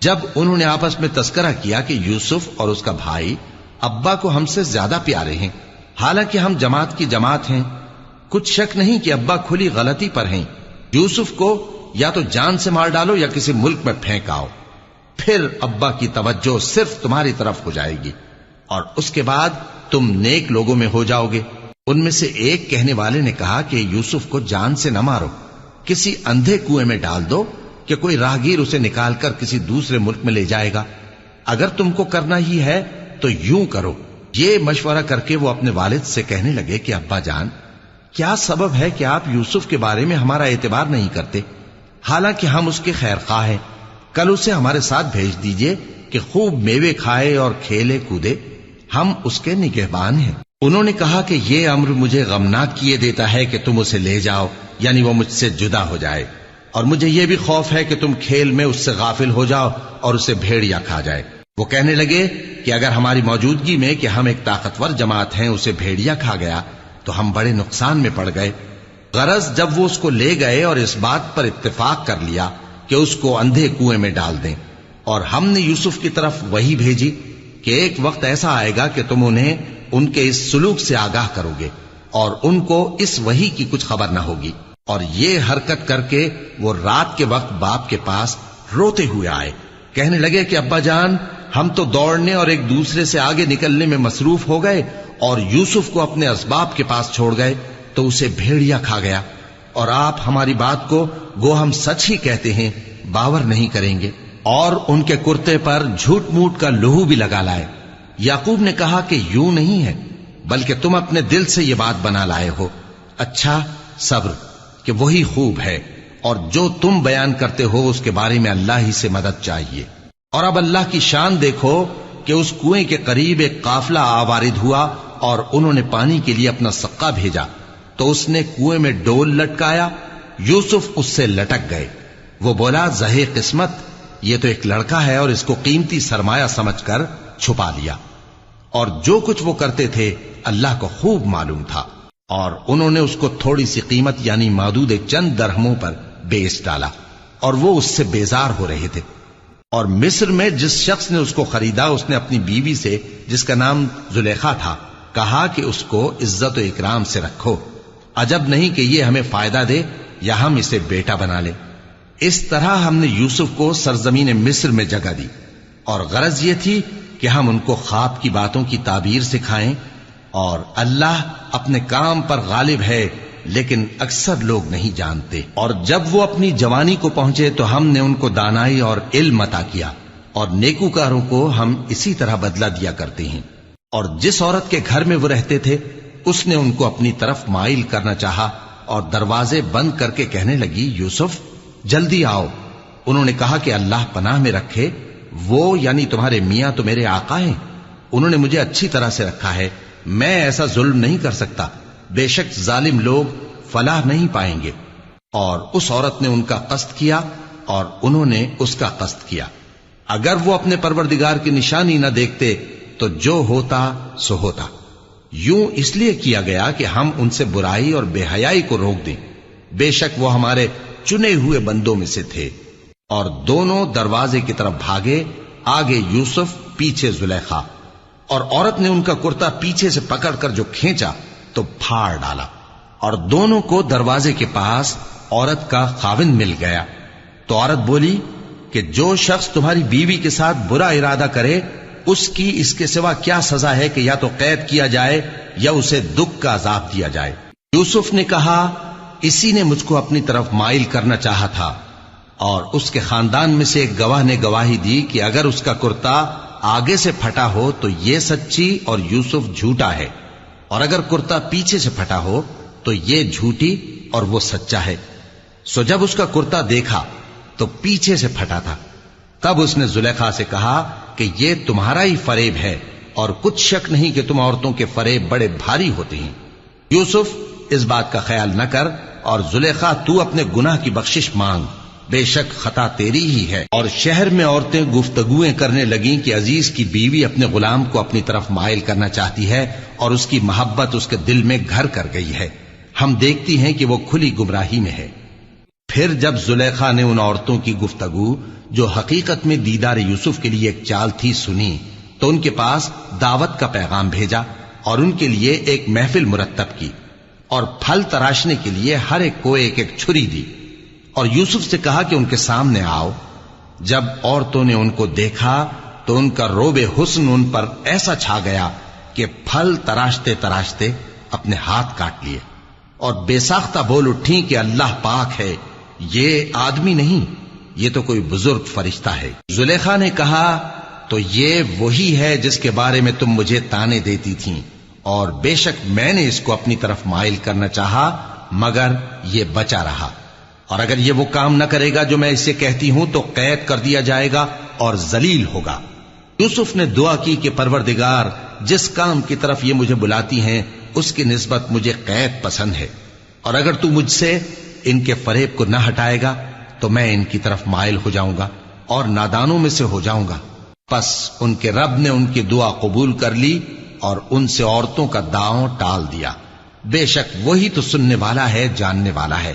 جب انہوں نے آپس میں تذکرہ کیا کہ یوسف اور اس کا بھائی ابا کو ہم سے زیادہ پیارے ہیں، حالانکہ ہم جماعت کی جماعت ہیں، کچھ شک نہیں کہ ابا کھلی غلطی پر ہیں، یوسف کو یا تو جان سے مار ڈالو یا کسی ملک میں پھینک آؤ، پھر ابا کی توجہ صرف تمہاری طرف ہو جائے گی، اور اس کے بعد تم نیک لوگوں میں ہو جاؤ گے۔ ان میں سے ایک کہنے والے نے کہا کہ یوسف کو جان سے نہ مارو، کسی اندھے کنویں میں ڈال دو کہ کوئی راہگیر اسے نکال کر کسی دوسرے ملک میں لے جائے گا۔ اگر تم کو کرنا ہی ہے تو یوں کرو۔ یہ مشورہ کر کے وہ اپنے والد سے کہنے لگے کہ ابا جان، کیا سبب ہے کہ آپ یوسف کے بارے میں ہمارا اعتبار نہیں کرتے؟ حالانکہ ہم اس کے خیر خواہ ہیں، کل اسے ہمارے ساتھ بھیج دیجئے کہ خوب میوے کھائے اور کھیلے کودے، ہم اس کے نگہبان ہیں۔ انہوں نے کہا کہ یہ امر مجھے غمناک کیے دیتا ہے کہ تم اسے لے جاؤ، یعنی وہ مجھ سے جدا ہو جائے، اور مجھے یہ بھی خوف ہے کہ تم کھیل میں اس سے غافل ہو جاؤ اور اسے بھیڑیا کھا جائے۔ وہ کہنے لگے کہ اگر ہماری موجودگی میں کہ ہم ایک طاقتور جماعت ہیں اسے بھیڑیا کھا گیا تو ہم بڑے نقصان میں پڑ گئے۔ غرض جب وہ اس کو لے گئے اور اس بات پر اتفاق کر لیا کہ اس کو اندھے کنویں میں ڈال دیں، اور ہم نے یوسف کی طرف وحی بھیجی کہ ایک وقت ایسا آئے گا کہ تم انہیں ان کے اس سلوک سے آگاہ کرو گے، اور ان کو اس وحی کی کچھ خبر نہ ہوگی۔ اور یہ حرکت کر کے وہ رات کے وقت باپ کے پاس روتے ہوئے آئے، کہنے لگے کہ ابا جان، ہم تو دوڑنے اور ایک دوسرے سے آگے نکلنے میں مصروف ہو گئے اور یوسف کو اپنے اسباب کے پاس چھوڑ گئے تو اسے بھیڑیا کھا گیا، اور آپ ہماری بات کو گو ہم سچ ہی کہتے ہیں باور نہیں کریں گے، اور ان کے کرتے پر جھوٹ موٹ کا لہو بھی لگا لائے۔ یعقوب نے کہا کہ یوں نہیں ہے، بلکہ تم اپنے دل سے یہ بات بنا لائے ہو۔ اچھا، صبر کہ وہی خوب ہے، اور جو تم بیان کرتے ہو اس کے بارے میں اللہ ہی سے مدد چاہیے۔ اور اب اللہ کی شان دیکھو کہ اس کنویں کے قریب ایک قافلہ آوارد ہوا اور انہوں نے پانی کے لیے اپنا سقا بھیجا، تو اس نے کنویں میں ڈول لٹکایا، یوسف اس سے لٹک گئے۔ وہ بولا، زہے قسمت، یہ تو ایک لڑکا ہے، اور اس کو قیمتی سرمایہ سمجھ کر چھپا لیا۔ اور جو کچھ وہ کرتے تھے اللہ کو خوب معلوم تھا، اور انہوں نے اس کو تھوڑی سی قیمت یعنی معدود چند درہموں پر بیچ ڈالا، اور وہ اس سے بیزار ہو رہے تھے۔ اور مصر میں جس شخص نے اس کو خریدا، اس نے اپنی بیوی سے جس کا نام زلیخا تھا کہا کہ اس کو عزت و اکرام سے رکھو، عجب نہیں کہ یہ ہمیں فائدہ دے یا ہم اسے بیٹا بنا لیں۔ اس طرح ہم نے یوسف کو سرزمین مصر میں جگہ دی، اور غرض یہ تھی کہ ہم ان کو خواب کی باتوں کی تعبیر سکھائیں، اور اللہ اپنے کام پر غالب ہے لیکن اکثر لوگ نہیں جانتے۔ اور جب وہ اپنی جوانی کو پہنچے تو ہم نے ان کو دانائی اور علم عطا کیا، اور نیکوکاروں کو ہم اسی طرح بدلہ دیا کرتے ہیں۔ اور جس عورت کے گھر میں وہ رہتے تھے اس نے ان کو اپنی طرف مائل کرنا چاہا، اور دروازے بند کر کے کہنے لگی، یوسف جلدی آؤ۔ انہوں نے کہا کہ اللہ پناہ میں رکھے، وہ یعنی تمہارے میاں تو میرے آقا ہیں، انہوں نے مجھے اچھی طرح سے رکھا ہے، میں ایسا ظلم نہیں کر سکتا، بے شک ظالم لوگ فلاح نہیں پائیں گے۔ اور اس عورت نے ان کا قصد کیا اور انہوں نے اس کا قصد کیا۔ اگر وہ اپنے پروردگار کی نشانی نہ دیکھتے تو جو ہوتا سو ہوتا. یوں اس لیے کیا گیا کہ ہم ان سے برائی اور بے حیائی کو روک دیں. بے شک وہ ہمارے چنے ہوئے بندوں میں سے تھے. اور دونوں دروازے کی طرف بھاگے، آگے یوسف پیچھے زلیخا، اور عورت نے ان کا کرتا پیچھے سے پکڑ کر جو کھینچا تو پھاڑ ڈالا، اور دونوں کو دروازے کے پاس عورت کا خاوند مل گیا. تو عورت بولی کہ جو شخص تمہاری بیوی کے ساتھ برا ارادہ کرے اس کی اس کے سوا کیا سزا ہے کہ یا تو قید کیا جائے یا اسے دکھ کا عذاب دیا جائے. یوسف نے کہا اسی نے مجھ کو اپنی طرف مائل کرنا چاہا تھا. اور اس کے خاندان میں سے ایک گواہ نے گواہی دی کہ اگر اس کا کرتا آگے سے پھٹا ہو تو یہ سچی اور یوسف جھوٹا ہے، اور اگر کرتا پیچھے سے پھٹا ہو تو یہ جھوٹی اور وہ سچا ہے. سو جب اس کا کرتا دیکھا تو پیچھے سے پھٹا تھا. تب اس نے زلیخا سے کہا کہ یہ تمہارا ہی فریب ہے، اور کچھ شک نہیں کہ تم عورتوں کے فریب بڑے بھاری ہوتے ہیں. یوسف اس بات کا خیال نہ کر، اور زلیخا تو اپنے گناہ کی بخشش مانگ، بے شک خطا تیری ہی ہے. اور شہر میں عورتیں گفتگویں کرنے لگیں کہ عزیز کی بیوی اپنے غلام کو اپنی طرف مائل کرنا چاہتی ہے اور اس کی محبت اس کے دل میں گھر کر گئی ہے. ہم دیکھتی ہیں کہ وہ کھلی گمراہی میں ہے. پھر جب زلیخا نے ان عورتوں کی گفتگو جو حقیقت میں دیدار یوسف کے لیے ایک چال تھی سنی تو ان کے پاس دعوت کا پیغام بھیجا اور ان کے لیے ایک محفل مرتب کی اور پھل تراشنے کے لیے ہر ایک کو ایک ایک چھری دی اور یوسف سے کہا کہ ان کے سامنے آؤ. جب عورتوں نے ان کو دیکھا تو ان کا روب حسن ان پر ایسا چھا گیا کہ پھل تراشتے تراشتے اپنے ہاتھ کاٹ لیے اور بے ساختہ بول اٹھی کہ اللہ پاک ہے، یہ آدمی نہیں، یہ تو کوئی بزرگ فرشتہ ہے. زلیخا نے کہا تو یہ وہی ہے جس کے بارے میں تم مجھے تانے دیتی تھیں، اور بے شک میں نے اس کو اپنی طرف مائل کرنا چاہا مگر یہ بچا رہا. اور اگر یہ وہ کام نہ کرے گا جو میں اسے کہتی ہوں تو قید کر دیا جائے گا اور ذلیل ہوگا. یوسف نے دعا کی کہ پروردگار جس کام کی طرف یہ مجھے بلاتی ہیں اس کی نسبت مجھے قید پسند ہے، اور اگر تو مجھ سے ان کے فریب کو نہ ہٹائے گا تو میں ان کی طرف مائل ہو جاؤں گا اور نادانوں میں سے ہو جاؤں گا. پس ان کے رب نے ان کی دعا قبول کر لی اور ان سے عورتوں کا داؤں ٹال دیا. بے شک وہی تو سننے والا ہے، جاننے والا ہے.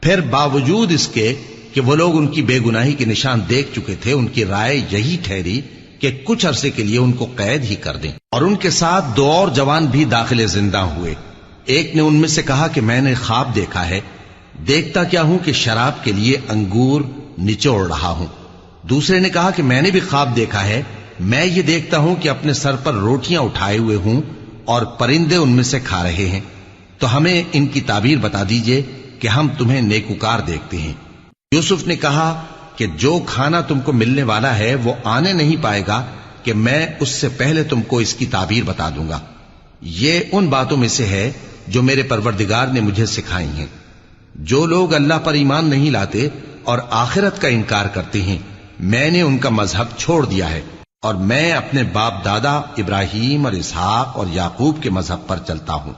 پھر باوجود اس کے کہ وہ لوگ ان کی بے گناہی کے نشان دیکھ چکے تھے، ان کی رائے یہی ٹھہری کہ کچھ عرصے کے لیے ان کو قید ہی کر دیں. اور ان کے ساتھ دو اور جوان بھی داخل زندہ ہوئے. ایک نے ان میں سے کہا کہ میں نے خواب دیکھا ہے، دیکھتا کیا ہوں کہ شراب کے لیے انگور نچوڑ رہا ہوں. دوسرے نے کہا کہ میں نے بھی خواب دیکھا ہے، میں یہ دیکھتا ہوں کہ اپنے سر پر روٹیاں اٹھائے ہوئے ہوں اور پرندے ان میں سے کھا رہے ہیں. تو ہمیں ان کی تعبیر بتا دیجئے کہ ہم تمہیں نیکوکار دیکھتے ہیں. یوسف نے کہا کہ جو کھانا تم کو ملنے والا ہے وہ آنے نہیں پائے گا کہ میں اس سے پہلے تم کو اس کی تعبیر بتا دوں گا. یہ ان باتوں میں سے ہے جو میرے پروردگار نے مجھے سکھائی ہیں. جو لوگ اللہ پر ایمان نہیں لاتے اور آخرت کا انکار کرتے ہیں میں نے ان کا مذہب چھوڑ دیا ہے اور میں اپنے باپ دادا ابراہیم اور اسحاق اور یعقوب کے مذہب پر چلتا ہوں.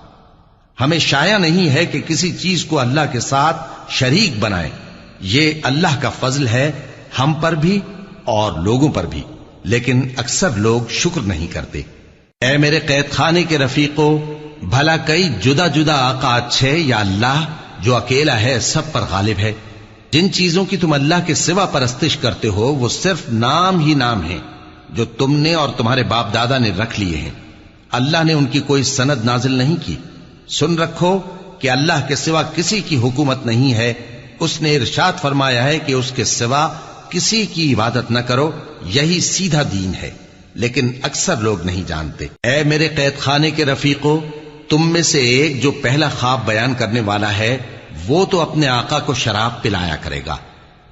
ہمیں شایع نہیں ہے کہ کسی چیز کو اللہ کے ساتھ شریک بنائیں. یہ اللہ کا فضل ہے ہم پر بھی اور لوگوں پر بھی، لیکن اکثر لوگ شکر نہیں کرتے. اے میرے قید خانے کے رفیقو، بھلا کئی جدا جدا آقا اچھے یا اللہ جو اکیلا ہے سب پر غالب ہے؟ جن چیزوں کی تم اللہ کے سوا پرستش کرتے ہو وہ صرف نام ہی نام ہیں جو تم نے اور تمہارے باپ دادا نے رکھ لیے ہیں. اللہ نے ان کی کوئی سند نازل نہیں کی. سن رکھو کہ اللہ کے سوا کسی کی حکومت نہیں ہے. اس نے ارشاد فرمایا ہے کہ اس کے سوا کسی کی عبادت نہ کرو، یہی سیدھا دین ہے، لیکن اکثر لوگ نہیں جانتے. اے میرے قید خانے کے رفیقو، تم میں سے ایک جو پہلا خواب بیان کرنے والا ہے وہ تو اپنے آقا کو شراب پلایا کرے گا،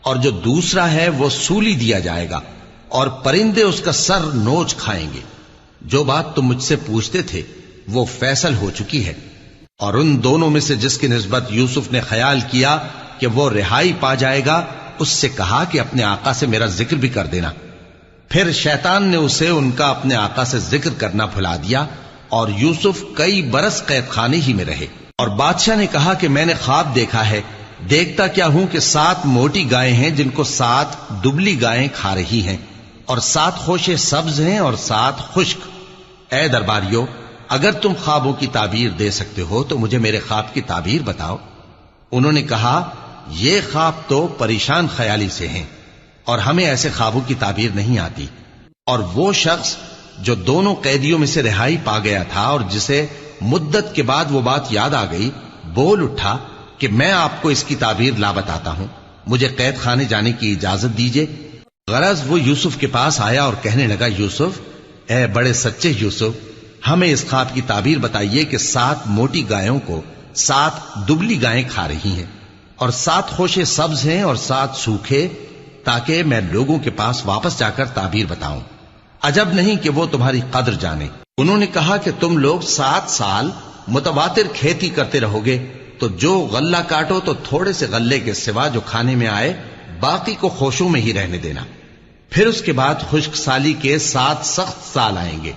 اور جو دوسرا ہے وہ سولی دیا جائے گا اور پرندے اس کا سر نوچ کھائیں گے. جو بات تم مجھ سے پوچھتے تھے وہ فیصل ہو چکی ہے. اور ان دونوں میں سے جس کی نسبت یوسف نے خیال کیا کہ وہ رہائی پا جائے گا اس سے کہا کہ اپنے آقا سے میرا ذکر بھی کر دینا. پھر شیطان نے اسے ان کا اپنے آقا سے ذکر کرنا بھلا دیا اور یوسف کئی برس قید خانے ہی میں رہے. اور بادشاہ نے کہا کہ میں نے خواب دیکھا ہے، دیکھتا کیا ہوں کہ 7 موٹی گائیں ہیں جن کو 7 دبلی گائیں کھا رہی ہیں. اور 7 خوشے سبز ہیں اور 7 خشک۔ اے درباریو، اگر تم خوابوں کی تعبیر دے سکتے ہو تو مجھے میرے خواب کی تعبیر بتاؤ۔ انہوں نے کہا، یہ خواب تو پریشان خیالی سے ہیں اور ہمیں ایسے خوابوں کی تعبیر نہیں آتی۔ اور وہ شخص جو دونوں قیدیوں میں سے رہائی پا گیا تھا اور جسے مدت کے بعد وہ بات یاد آ گئی، بول اٹھا کہ میں آپ کو اس کی تعبیر لا بتاتا ہوں، مجھے قید خانے جانے کی اجازت دیجیے۔ غرض وہ یوسف کے پاس آیا اور کہنے لگا، یوسف، اے بڑے سچے یوسف، ہمیں اس خواب کی تعبیر بتائیے کہ 7 موٹی گایوں کو 7 دبلی گائیں کھا رہی ہیں اور 7 خوشے سبز ہیں اور 7 سوکھے، تاکہ میں لوگوں کے پاس واپس جا کر تعبیر بتاؤں۔ عجب نہیں کہ وہ تمہاری قدر جانے۔ انہوں نے کہا کہ تم لوگ 7 سال متواتر کھیتی کرتے رہو گے، تو جو غلہ کاٹو تو تھوڑے سے غلے کے سوا جو کھانے میں آئے باقی کو خوشوں میں ہی رہنے دینا۔ پھر اس کے بعد خشک سالی کے 7 سخت سال آئیں گے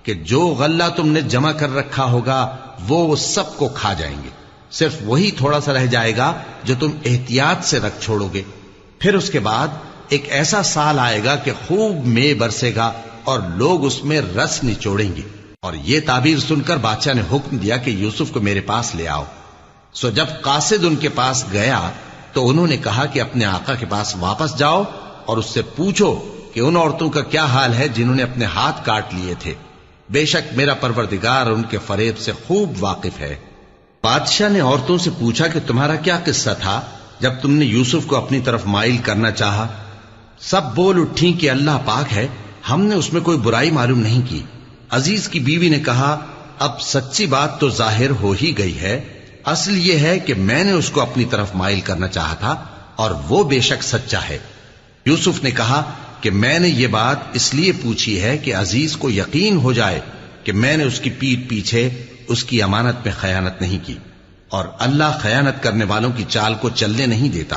کہ جو غلہ تم نے جمع کر رکھا ہوگا وہ سب کو کھا جائیں گے، صرف وہی تھوڑا سا رہ جائے گا جو تم احتیاط سے رکھ چھوڑو گے۔ پھر اس کے بعد ایک ایسا سال آئے گا کہ خوب مے برسے گا اور لوگ اس میں رس نچوڑیں گے۔ اور یہ تعبیر سن کر بادشاہ نے حکم دیا کہ یوسف کو میرے پاس لے آؤ۔ سو جب قاصد ان کے پاس گیا تو انہوں نے کہا کہ اپنے آقا کے پاس واپس جاؤ اور اس سے پوچھو کہ ان عورتوں کا کیا حال ہے جنہوں نے اپنے ہاتھ کاٹ لیے تھے، بے شک میرا پروردگار ان کے فریب سے خوب واقف ہے۔ بادشاہ نے عورتوں سے پوچھا کہ تمہارا کیا قصہ تھا جب تم نے یوسف کو اپنی طرف مائل کرنا چاہا؟ سب بول اٹھیں کہ اللہ پاک ہے، ہم نے اس میں کوئی برائی معلوم نہیں کی۔ عزیز کی بیوی نے کہا، اب سچی بات تو ظاہر ہو ہی گئی ہے، اصل یہ ہے کہ میں نے اس کو اپنی طرف مائل کرنا چاہا تھا اور وہ بے شک سچا ہے۔ یوسف نے کہا کہ میں نے یہ بات اس لیے پوچھی ہے کہ عزیز کو یقین ہو جائے کہ میں نے اس کی پیٹھ پیچھے اس کی امانت میں خیانت نہیں کی، اور اللہ خیانت کرنے والوں کی چال کو چلنے نہیں دیتا۔